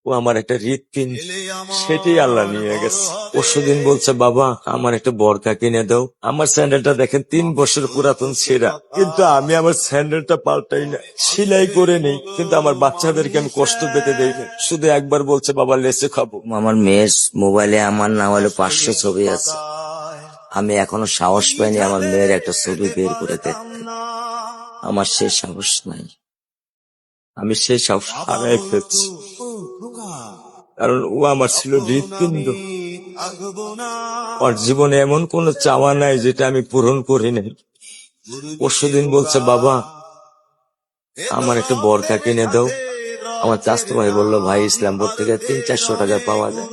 ও আমার একটা হৃৎপিণ্ড, সেটাই আল্লাহ নিয়ে গেছে। পরশুদিন বলছে, বাবা আমার একটা বরকা কিনে দাও। আমার স্যান্ডেলটা দেখেন 3 বছর পুরাতন ছেঁড়া, কিন্তু আমি আমার স্যান্ডেলটা পাল্টাই না, সেলাই করে নেই, কিন্তু আমার বাচ্চাদেরকে আমি কষ্ট পেতে দেই না। শুধু একবার বলছে, বাবা লেচে খাবো। আমার মেয়ের মোবাইলে আমার না হলে 500 ছবি আছে। আমি এখনো সাহস পাইনি আমার মেয়ের একটা ছবি বের করে দেখতে। আমার সে সাহস নাই। আমি সেই সাহস হারাই ফেলছি, কারণ ও আমার ছিল হৃৎপিণ্ড। ওর জীবনে এমন কোন চাওয়া নাই যেটা আমি পূরণ করি নাই। পরশুদিন বলছে, বাবা আমার একটা বরকা কিনে দাও। আমার চাচতো ভাই বললো, ভাই ইসলামপুর থেকে 300-400 টাকা পাওয়া যায়।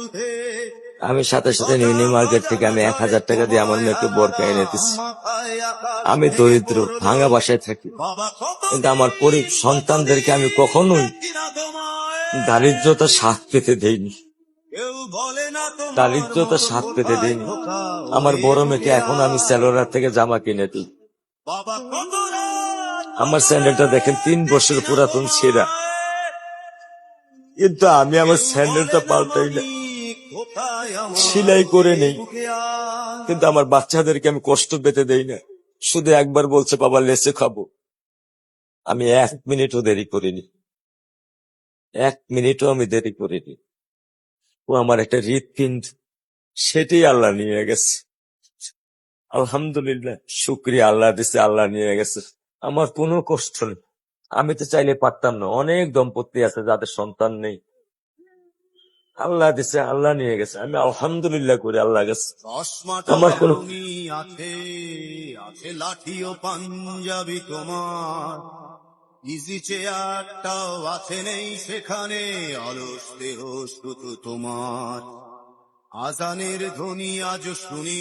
আমি সাথে সাথে মিনি মার্কেট থেকে আমি 1000 টাকা দিয়ে আমার মেয়েকে বরকা এনে দিচ্ছি। আমি দরিদ্র, ভাঙা বাসায় থাকি, কিন্তু আমার সন্তানদেরকে আমি কখনোই দারিদ্রতা স্বাদ পেতে দেইনি। দারিদ্রতা স্বাদ পেতে দেইনি। আমার বড় মেয়েকে এখন আমি সেলোরার থেকে জামা কিনে দিই। আমার স্যান্ডেলটা দেখেন 3 বছর পুরাতন ছেঁড়া, কিন্তু আমি আমার স্যান্ডেলটা পাল্টাই না, সেলাই করে নেই, কিন্তু আমার বাচ্চাদেরকে আমি কষ্ট পেতে দেই না। শুধু একবার বলছে, বাবা লেচে খাবো। আমি 1 মিনিটও দেরি করিনি, 1 মিনিটও আমি দেরি করিনি। ও আমার একটা হৃৎপিণ্ড, সেটাই আল্লাহ নিয়ে গেছে। আলহামদুলিল্লাহ, শুকরিয়া, আল্লাহ দিছে, আল্লাহ নিয়ে গেছে। আমার কোনো কষ্ট নেই। আমি তো চাইলে পারতাম না। অনেক দম্পতি আছে যাদের সন্তান নেই, আল্লাহ দিছে, আল্লাহ নিয়ে গেছে। আমি আলহামদুলিল্লাহ করি আল্লাহ গেছে। আমার কোন আছে লাঠি ও পাঞ্জাবি তোমার, ইজি চেয়ারটাও আছে নেই সেখানে, অলস দেহ শুধু তোমার। আজানের ধ্বনি আজ শুনি।